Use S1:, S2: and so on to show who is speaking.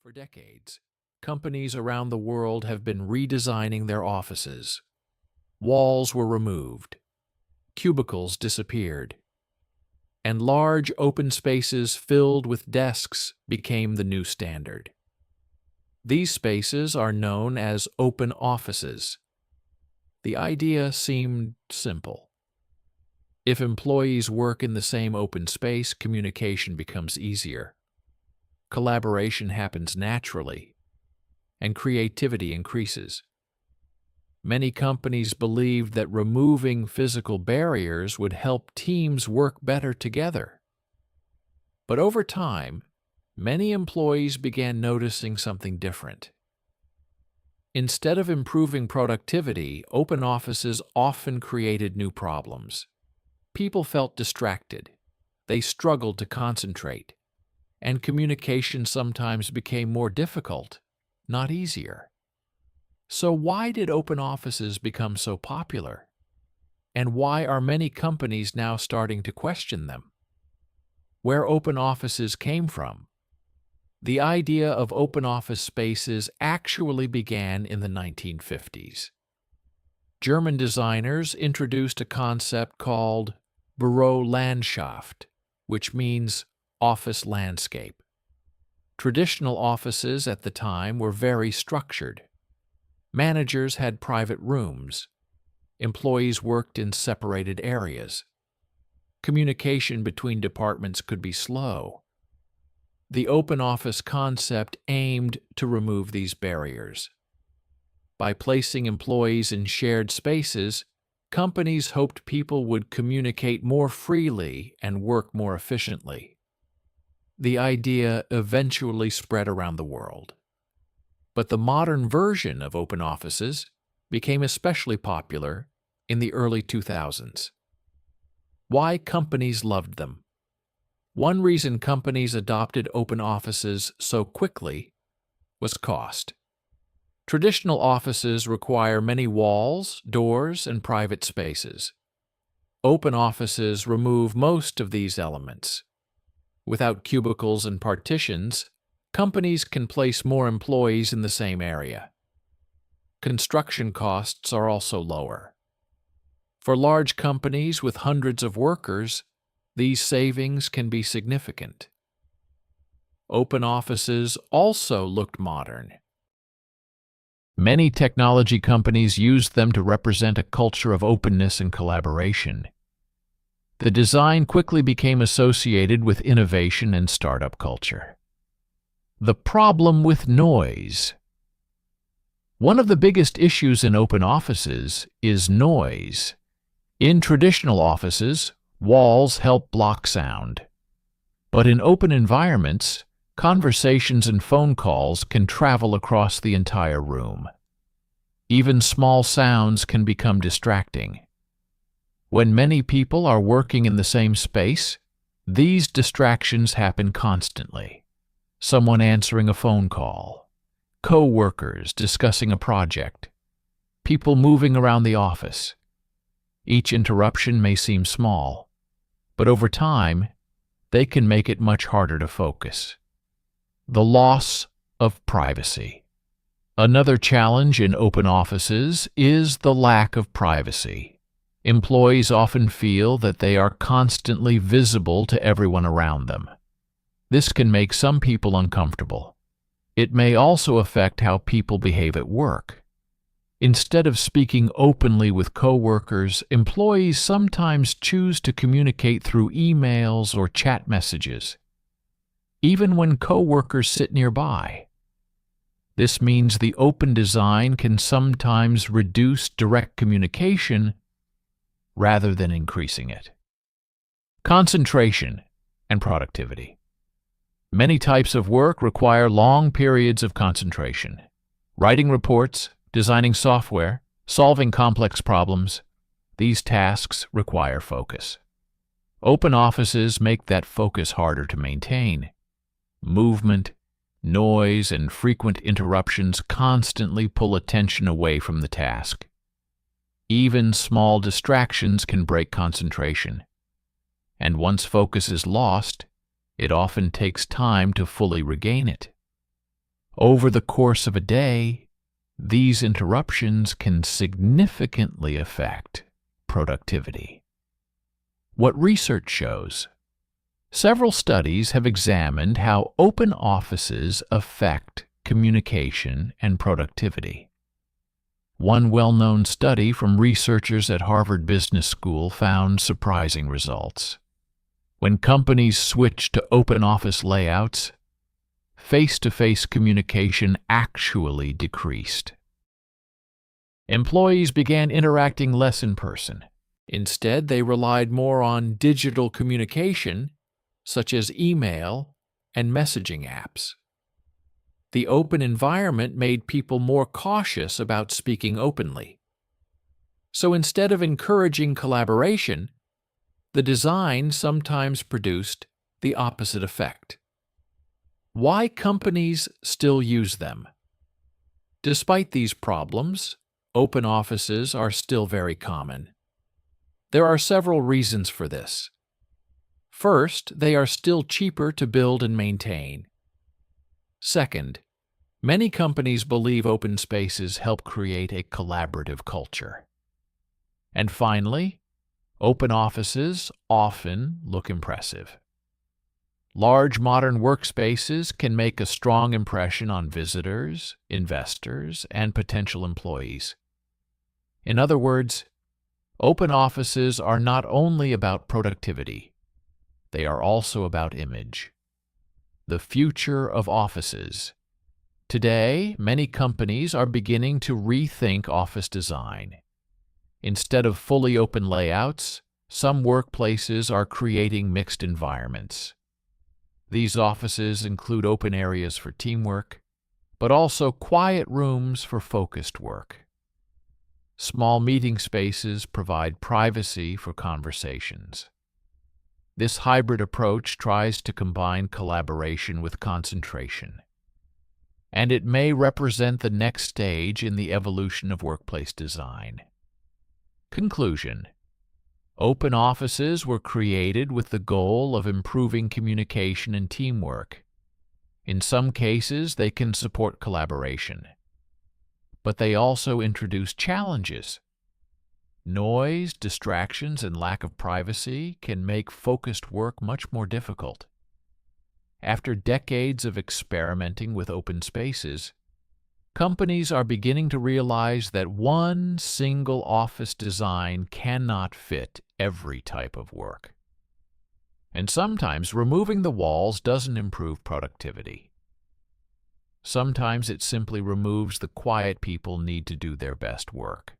S1: For decades, companies around the world have been redesigning their offices. Walls were removed, cubicles disappeared, and large open spaces filled with desks became the new standard. These spaces are known as open offices. The idea seemed simple. If employees work in the same open space, communication becomes easier. Collaboration happens naturally, and creativity increases. Many companies believed that removing physical barriers would help teams work better together. But over time, many employees began noticing something different. Instead of improving productivity, open offices often created new problems. People felt distracted. They struggled to concentrate. And communication sometimes became more difficult, not easier. So why did open offices become so popular? And why are many companies now starting to question them? Where open offices came from? The idea of open office spaces actually began in the 1950s. German designers introduced a concept called Bürolandschaft, which means office landscape. Traditional offices at the time were very structured. Managers had private rooms. Employees worked in separated areas. Communication between departments could be slow. The open office concept aimed to remove these barriers. By placing employees in shared spaces, companies hoped people would communicate more freely and work more efficiently. The idea eventually spread around the world. But the modern version of open offices became especially popular in the early 2000s. Why companies loved them? One reason companies adopted open offices so quickly was cost. Traditional offices require many walls, doors, and private spaces. Open offices remove most of these elements. Without cubicles and partitions, companies can place more employees in the same area. Construction costs are also lower. For large companies with hundreds of workers, these savings can be significant. Open offices also looked modern. Many technology companies used them to represent a culture of openness and collaboration. The design quickly became associated with innovation and startup culture. The problem with noise. One of the biggest issues in open offices is noise. In traditional offices, walls help block sound. But in open environments, conversations and phone calls can travel across the entire room. Even small sounds can become distracting. When many people are working in the same space, these distractions happen constantly. Someone answering a phone call, co-workers discussing a project, people moving around the office. Each interruption may seem small, but over time, they can make it much harder to focus. The loss of privacy. Another challenge in open offices is the lack of privacy. Employees often feel that they are constantly visible to everyone around them. This can make some people uncomfortable. It may also affect how people behave at work. Instead of speaking openly with coworkers, employees sometimes choose to communicate through emails or chat messages, even when coworkers sit nearby. This means the open design can sometimes reduce direct communication rather than increasing it. Concentration and productivity. Many types of work require long periods of concentration. Writing reports, designing software, solving complex problems, these tasks require focus. Open offices make that focus harder to maintain. Movement, noise, and frequent interruptions constantly pull attention away from the task. Even small distractions can break concentration. And once focus is lost, it often takes time to fully regain it. Over the course of a day, these interruptions can significantly affect productivity. What research shows? Several studies have examined how open offices affect communication and productivity. One well-known study from researchers at Harvard Business School found surprising results. When companies switched to open office layouts, face-to-face communication actually decreased. Employees began interacting less in person. Instead, they relied more on digital communication, such as email and messaging apps. The open environment made people more cautious about speaking openly. So instead of encouraging collaboration, the design sometimes produced the opposite effect. Why companies still use them? Despite these problems, open offices are still very common. There are several reasons for this. First, they are still cheaper to build and maintain. Second, many companies believe open spaces help create a collaborative culture. And finally, open offices often look impressive. Large modern workspaces can make a strong impression on visitors, investors, and potential employees. In other words, open offices are not only about productivity, they are also about image. The future of offices. Today, many companies are beginning to rethink office design. Instead of fully open layouts, some workplaces are creating mixed environments. These offices include open areas for teamwork, but also quiet rooms for focused work. Small meeting spaces provide privacy for conversations. This hybrid approach tries to combine collaboration with concentration, and it may represent the next stage in the evolution of workplace design. Conclusion: open offices were created with the goal of improving communication and teamwork. In some cases, they can support collaboration, but they also introduce challenges. Noise, distractions, and lack of privacy can make focused work much more difficult. After decades of experimenting with open spaces, companies are beginning to realize that one single office design cannot fit every type of work. And sometimes removing the walls doesn't improve productivity. Sometimes it simply removes the quiet people need to do their best work.